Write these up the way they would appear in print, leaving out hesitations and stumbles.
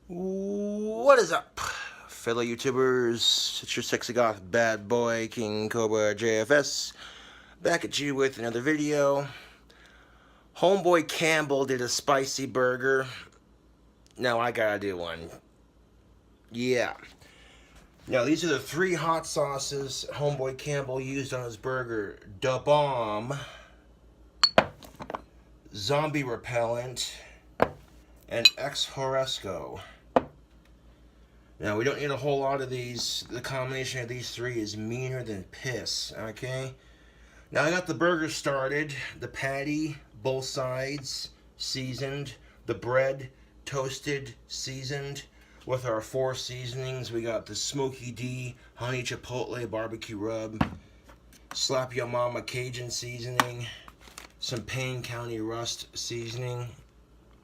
What is up, fellow YouTubers? It's your sexy goth bad boy, King Cobra JFS, back at you with another video. Homeboy Campbell did a spicy burger. Now I gotta do one. Yeah. Now these are the 3 hot sauces Homeboy Campbell used on his burger. Da Bomb, Zombie Repellent, and Ex Horesco. Now, we don't need a whole lot of these. The combination of these 3 is meaner than piss, okay? Now, I got the burger started. The patty, both sides, seasoned. The bread, toasted, seasoned. With our 4 seasonings, we got the Smokey D, Honey Chipotle Barbecue Rub, Slap Your Mama Cajun Seasoning, some Payne County Rust Seasoning,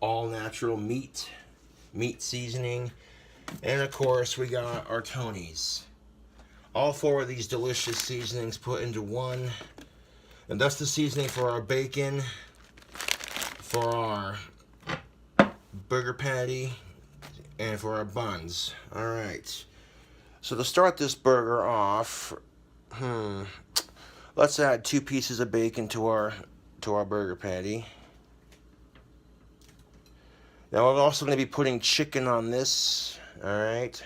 all natural meat seasoning, and of course we got our Tony's. All 4 of these delicious seasonings put into one, and that's the seasoning for our bacon, for our burger patty, and for our buns. Alright, so to start this burger off, let's add 2 pieces of bacon to our burger patty. Now I'm also going to be putting chicken on this. Alright.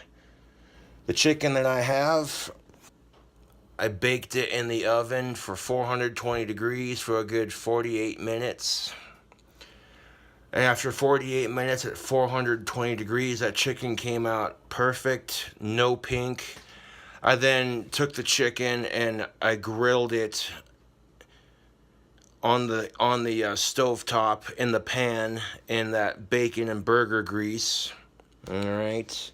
The chicken that I have, I baked it in the oven for 420 degrees for a good 48 minutes. And after 48 minutes at 420 degrees, that chicken came out perfect, no pink. I then took the chicken and I grilled it on the stove top in the pan in that bacon and burger grease. Alright,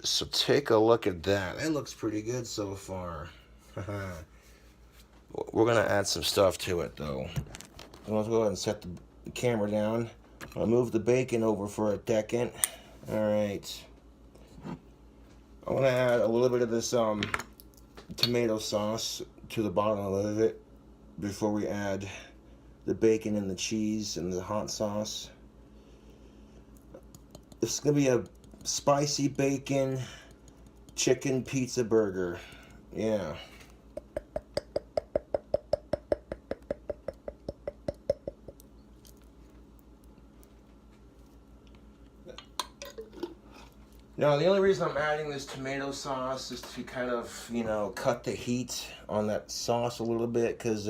so take a look at that. That looks pretty good so far. We're going to add some stuff to it though. Let's go ahead and set the camera down. I'll move the bacon over for a second. Alright. I want to add a little bit of this tomato sauce to the bottom of it before we add the bacon and the cheese and the hot sauce. This is going to be a spicy bacon chicken pizza burger. Yeah. Now, the only reason I'm adding this tomato sauce is to kind of, cut the heat on that sauce a little bit, because,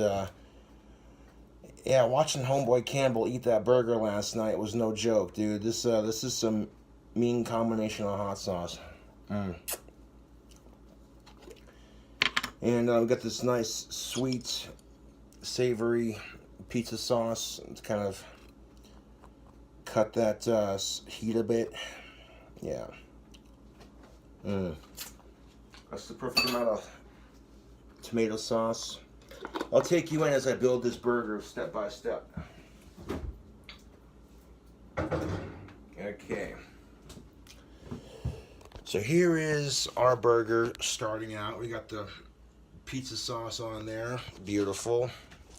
yeah, watching Homeboy Campbell eat that burger last night was no joke, dude. This is some mean combination of hot sauce. And we got this nice, sweet, savory pizza sauce to kind of cut that heat a bit. Yeah. That's the perfect amount of tomato sauce. I'll take you in as I build this burger step by step. Okay. So here is our burger starting out. We got the pizza sauce on there. Beautiful.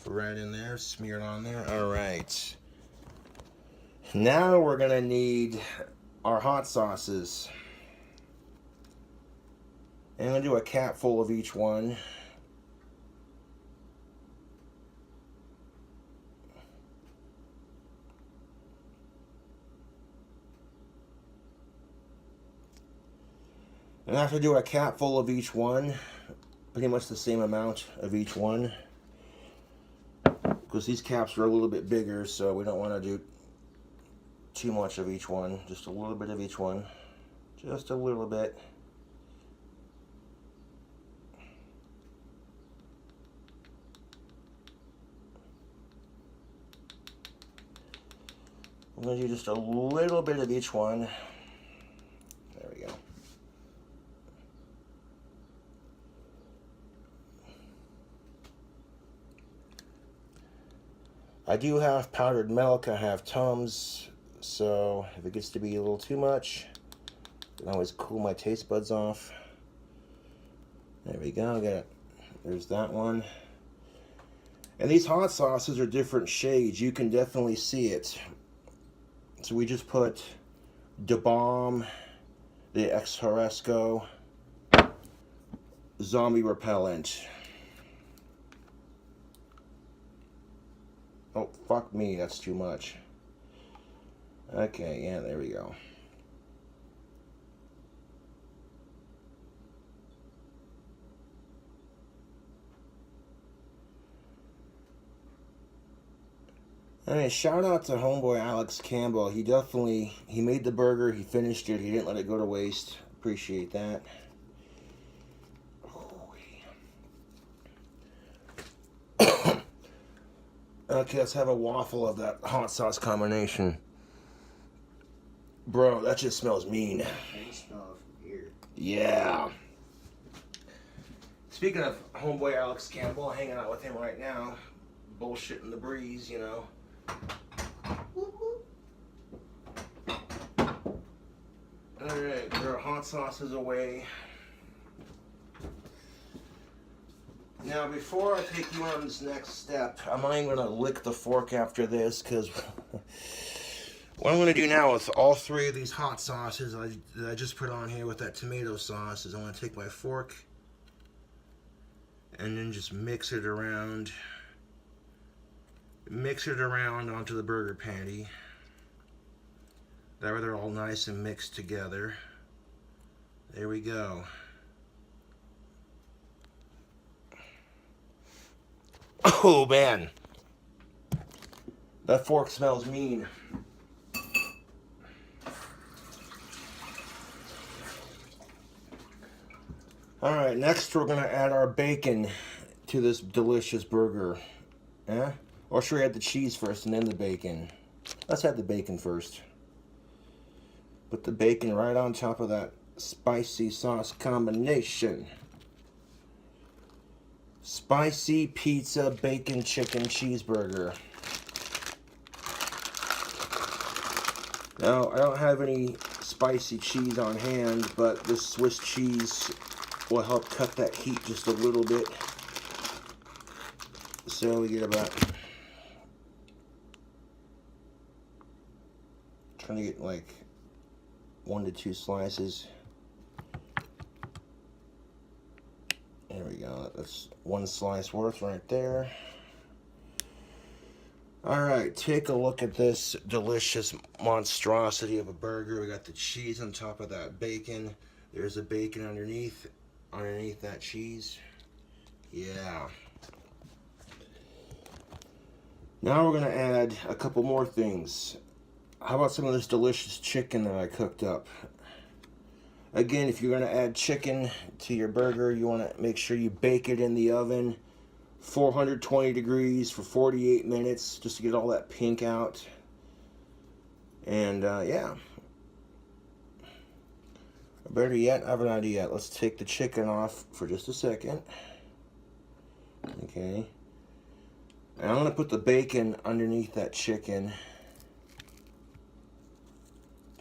Right in there, smeared on there. Alright. Now we're going to need our hot sauces. And I'm going to do a cap full of each one. And I have to do a cap full of each one. Pretty much the same amount of each one. Because these caps are a little bit bigger, so we don't want to do too much of each one. Just a little bit of each one. Just a little bit. I'm going to do just a little bit of each one. There we go. I do have powdered milk, I have Tums, so if it gets to be a little too much, I can always cool my taste buds off. There we go, got it. There's that one. And these hot sauces are different shades, you can definitely see it. So we just put Da Bomb, the Ex Horesco zombie repellent. Oh, fuck me, that's too much. Okay, yeah, there we go. Alright, shout out to homeboy Alex Campbell. He made the burger, he finished it, he didn't let it go to waste. Appreciate that. Okay, let's have a waffle of that hot sauce combination. Bro, that just smells mean. It smells weird. Yeah. Speaking of homeboy Alex Campbell, hanging out with him right now, bullshitting the breeze, you know. Alright, our hot sauce is away. Now, before I take you on this next step, I'm not even going to lick the fork after this, because what I'm going to do now with all three of these hot sauces that I just put on here with that tomato sauce is I'm going to take my fork and then just mix it around onto the burger patty. That way they're all nice and mixed together. There we go. Oh man, that fork smells mean. Alright, next we're going to add our bacon to this delicious burger. Yeah? Or should we add the cheese first and then the bacon? Let's add the bacon first. Put the bacon right on top of that spicy sauce combination. Spicy pizza bacon chicken cheeseburger. Now, I don't have any spicy cheese on hand, but this Swiss cheese will help cut that heat just a little bit. So we get about, trying to get like 1 to 2 slices. There we go. That's 1 slice worth right there. Alright, take a look at this delicious monstrosity of a burger. We got the cheese on top of that bacon. There's the bacon underneath that cheese. Yeah. Now we're going to add a couple more things. How about some of this delicious chicken that I cooked up? Again, if you're going to add chicken to your burger, you want to make sure you bake it in the oven, 420 degrees for 48 minutes, just to get all that pink out. And yeah. Better yet, I have an idea. Let's take the chicken off for just a second. Okay. And I'm going to put the bacon underneath that chicken.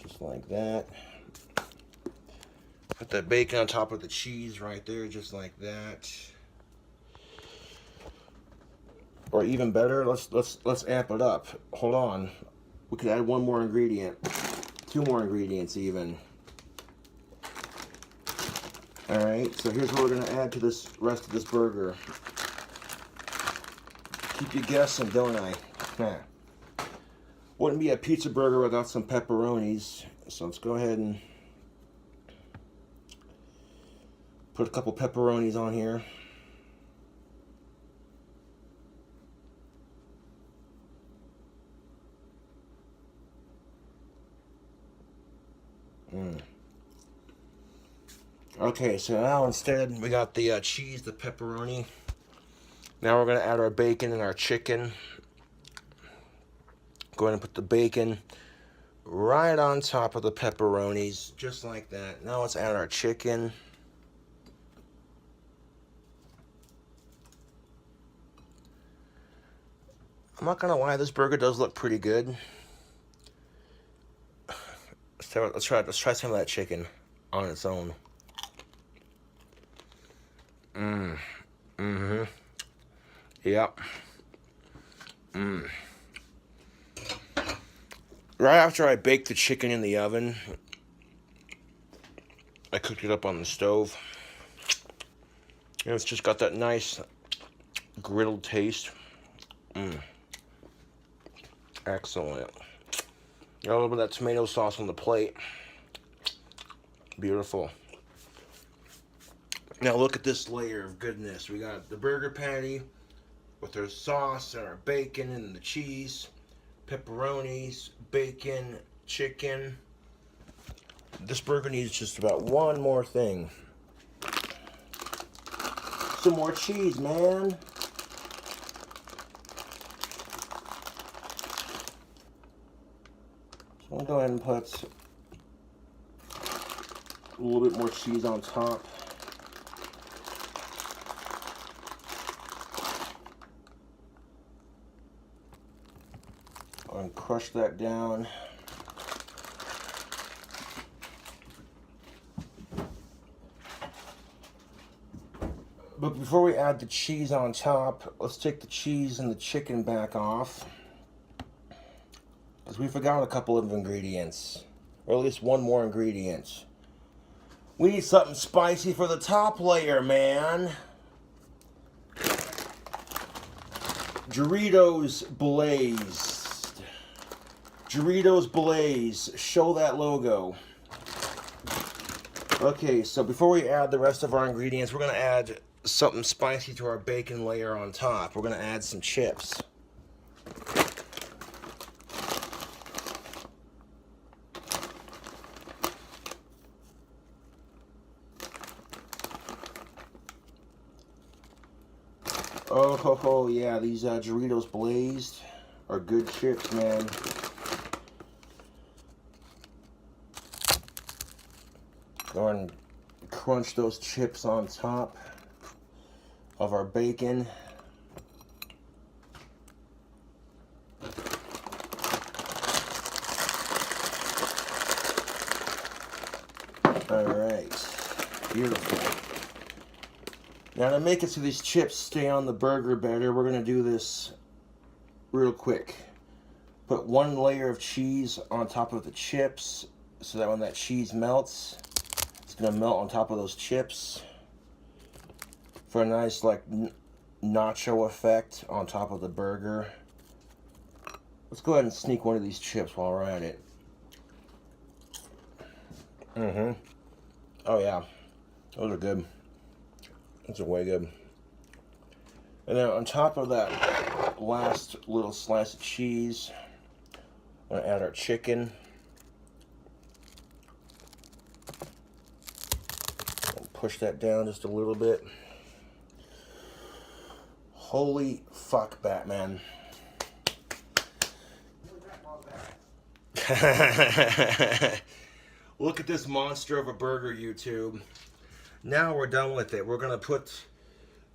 Just like that. Put that bacon on top of the cheese right there, just like that. Or even better, let's amp it up. Hold on. We could add 1 more ingredient. 2 more ingredients even. Alright, so here's what we're going to add to this rest of this burger. Keep you guessing, don't I? Wouldn't be a pizza burger without some pepperonis. So let's go ahead and put a couple pepperonis on here. Okay, so now instead we got the cheese, the pepperoni. Now we're going to add our bacon and our chicken. Go ahead and put the bacon right on top of the pepperonis, just like that. Now let's add our chicken. I'm not going to lie, this burger does look pretty good. Let's try some of that chicken on its own. Yep. right after I baked the chicken in the oven, I cooked it up on the stove. And it's just got that nice grilled taste. Excellent. Got a little bit of that tomato sauce on the plate. Beautiful. Now look at this layer of goodness. We got the burger patty with our sauce and our bacon and the cheese, pepperonis, bacon, chicken. This burger needs just about one more thing. Some more cheese, man. So I'm gonna go ahead and put a little bit more cheese on top. And crush that down. But before we add the cheese on top, let's take the cheese and the chicken back off, because we forgot a couple of ingredients, or at least one more ingredient. We need something spicy for the top layer, man. Doritos Blazed. Doritos Blaze. Show that logo. Okay, so before we add the rest of our ingredients, we're going to add something spicy to our bacon layer on top. We're going to add some chips. Oh, ho, ho, yeah, these Doritos Blazed are good chips, man. Go and crunch those chips on top of our bacon. All right, beautiful. Now to make it so these chips stay on the burger better, we're gonna do this real quick. Put one layer of cheese on top of the chips so that when that cheese melts, it's gonna melt on top of those chips for a nice like nacho effect on top of the burger. Let's go ahead and sneak one of these chips while we're at it. Oh yeah, those are good. Those are way good. And then on top of that last little slice of cheese, I'm gonna add our chicken. Push that down just a little bit. Holy fuck, Batman. Look at this monster of a burger, YouTube. Now we're done with it. We're going to put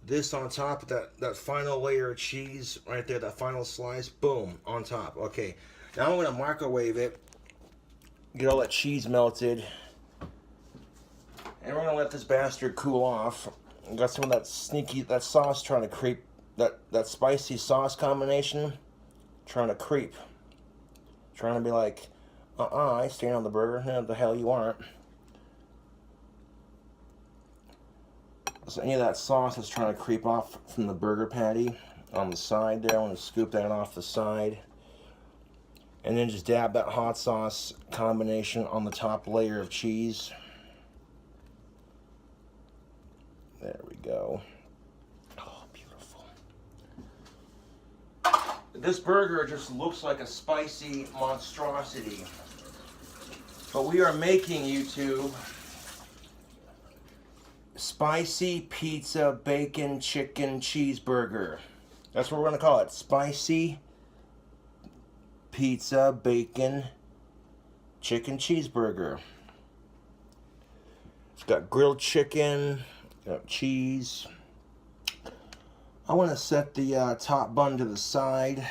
this on top of that final layer of cheese right there, that final slice. Boom, on top. Okay, now I'm going to microwave it, get all that cheese melted, and we're going to let this bastard cool off. Got some of that sauce trying to creep, that spicy sauce combination trying to creep. Trying to be like, I ain't staying on the burger. No, the hell you aren't. So any of that sauce is trying to creep off from the burger patty on the side there. I want to scoop that off the side. And then just dab that hot sauce combination on the top layer of cheese. There we go. Oh, beautiful. This burger just looks like a spicy monstrosity. But we are making, YouTube, spicy pizza bacon chicken cheeseburger. That's what we're going to call it. Spicy pizza bacon chicken cheeseburger. It's got grilled chicken, got cheese. I want to set the top bun to the side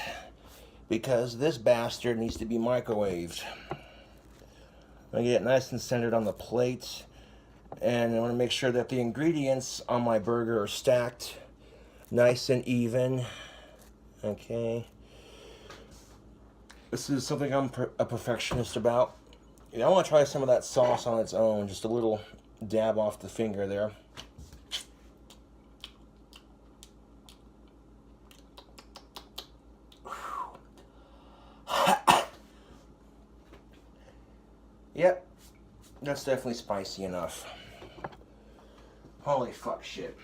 because this bastard needs to be microwaved. I get it nice and centered on the plate. And I want to make sure that the ingredients on my burger are stacked nice and even. Okay. This is something I'm a perfectionist about. I want to try some of that sauce on its own. Just a little dab off the finger there. Yep, that's definitely spicy enough. Holy fuck shit.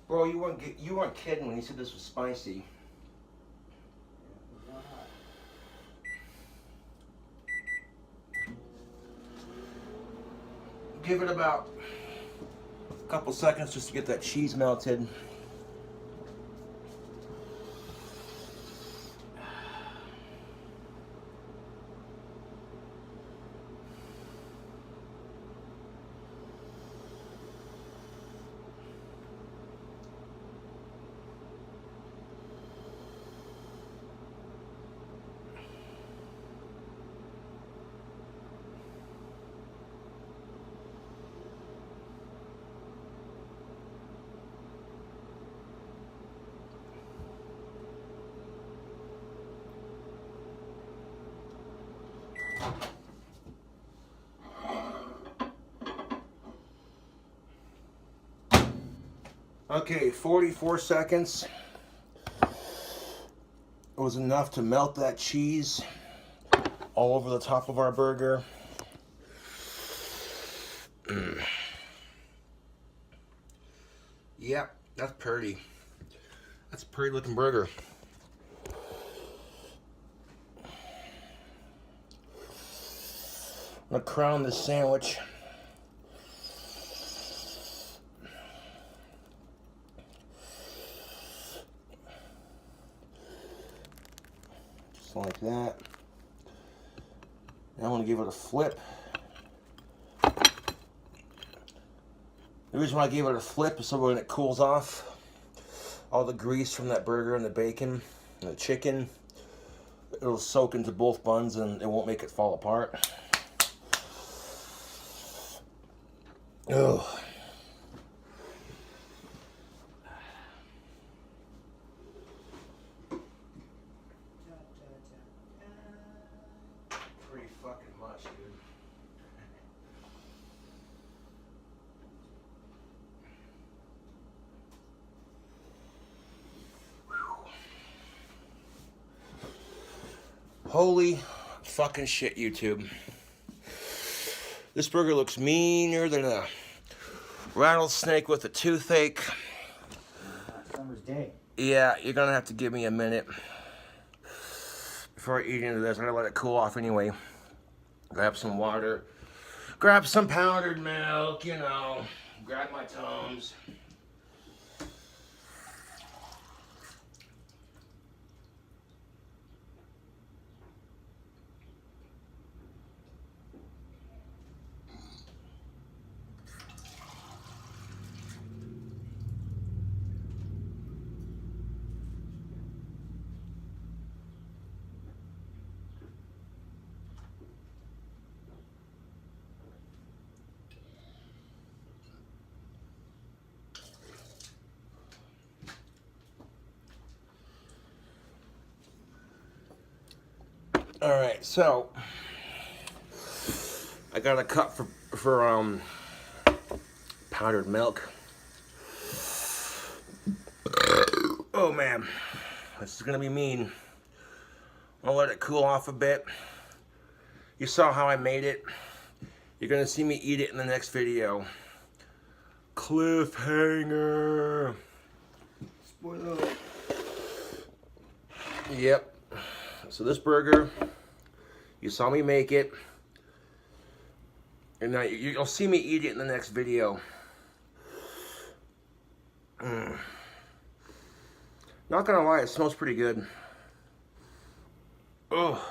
Bro, you weren't kidding when you said this was spicy. Give it about a couple seconds just to get that cheese melted. Okay, 44 seconds. It was enough to melt that cheese all over the top of our burger. Yep, that's pretty. That's a pretty looking burger. I'm gonna crown this sandwich. Just like that. Now I'm gonna give it a flip. The reason why I gave it a flip is so when it cools off, all the grease from that burger and the bacon and the chicken, it'll soak into both buns and it won't make it fall apart. Oh. Pretty fucking much, dude. Holy fucking shit, YouTube. This burger looks meaner than a rattlesnake with a toothache. Summer's day. Yeah, you're gonna have to give me a minute before I eat into this. I'm gonna let it cool off anyway. Grab some water. Grab some powdered milk, you know. Grab my Tums. All right, so I got a cup for powdered milk. Oh man, this is gonna be mean. I'll let it cool off a bit. You saw how I made it. You're gonna see me eat it in the next video. Cliffhanger. Spoiler alert. Yep. So this burger, you saw me make it, and now you'll see me eat it in the next video. Not gonna lie, it smells pretty good. Oh,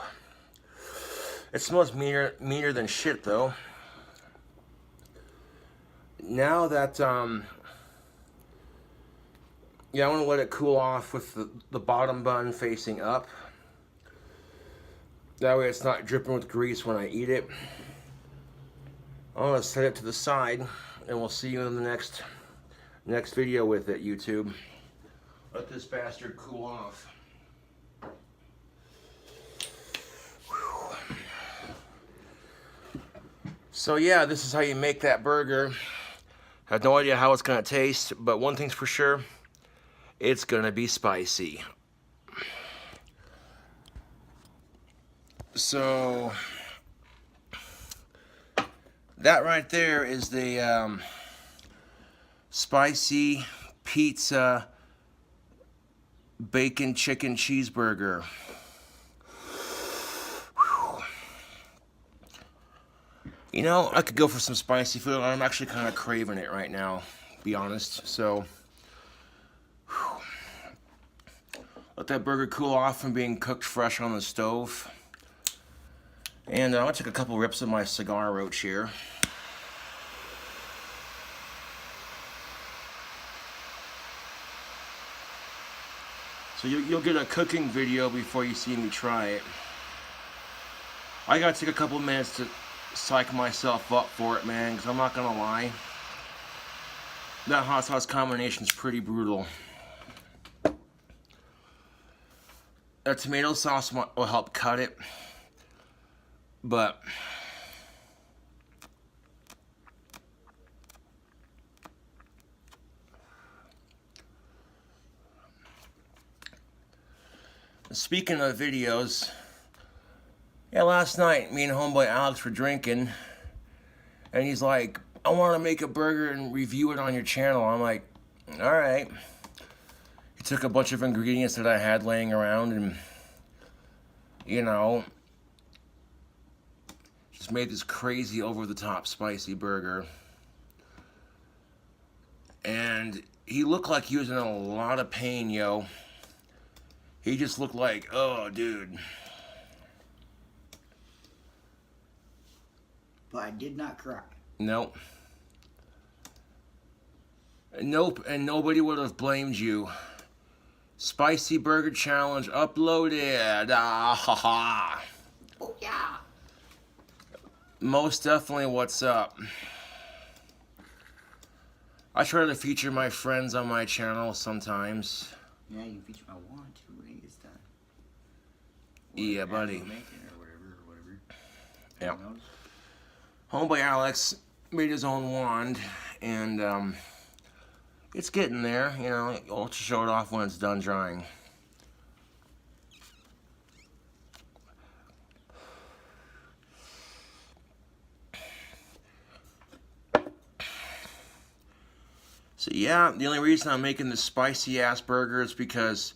it smells meaner than shit though. Now that yeah, I want to let it cool off with the bottom bun facing up. That way it's not dripping with grease when I eat it. I'm going to set it to the side and we'll see you in the next video with it, YouTube. Let this bastard cool off. So yeah, this is how you make that burger. I have no idea how it's gonna taste, but one thing's for sure, it's gonna be spicy. So that right there is the spicy pizza bacon chicken cheeseburger. You know, I could go for some spicy food. I'm actually kind of craving it right now, to be honest. So, let that burger cool off from being cooked fresh on the stove. And I'll take a couple rips of my cigar roach here. So you'll get a cooking video before you see me try it. I gotta take a couple minutes to psych myself up for it, man, because I'm not gonna lie, that hot sauce combination is pretty brutal. That tomato sauce will help cut it, but speaking of videos, yeah, last night, me and homeboy Alex were drinking, and he's like, I want to make a burger and review it on your channel. I'm like, all right. He took a bunch of ingredients that I had laying around and, you know, just made this crazy over-the-top spicy burger. And he looked like he was in a lot of pain, yo. He just looked like, oh, dude. But I did not cry. Nope. Nope, and nobody would have blamed you. Spicy Burger Challenge uploaded. Ah, ha, ha. Oh, yeah. Most definitely what's up. I try to feature my friends on my channel sometimes. Yeah, you can feature my one, too, when it gets done. Yeah, buddy. Or whatever. Yeah. Homeboy Alex made his own wand, and it's getting there, you know. I'll just show it off when it's done drying. So yeah, the only reason I'm making this spicy ass burger is because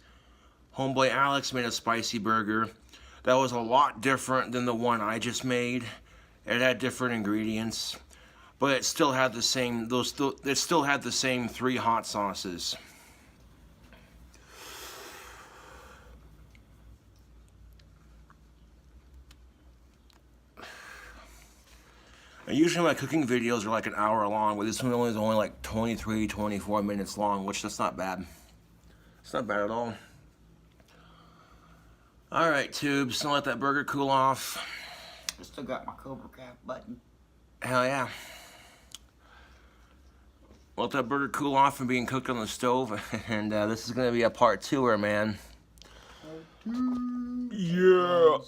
homeboy Alex made a spicy burger that was a lot different than the one I just made. It had different ingredients, but it still had the same. It still had the same 3 hot sauces. And usually my cooking videos are like an hour long, but this one is only like 23, 24 minutes long, which that's not bad. It's not bad at all. All right, tubes, so let that burger cool off. I still got my Cobra Cap button. Hell yeah. Let that burger cool off from being cooked on the stove, and this is going to be a part 2-er, man. Part 2. Yeah.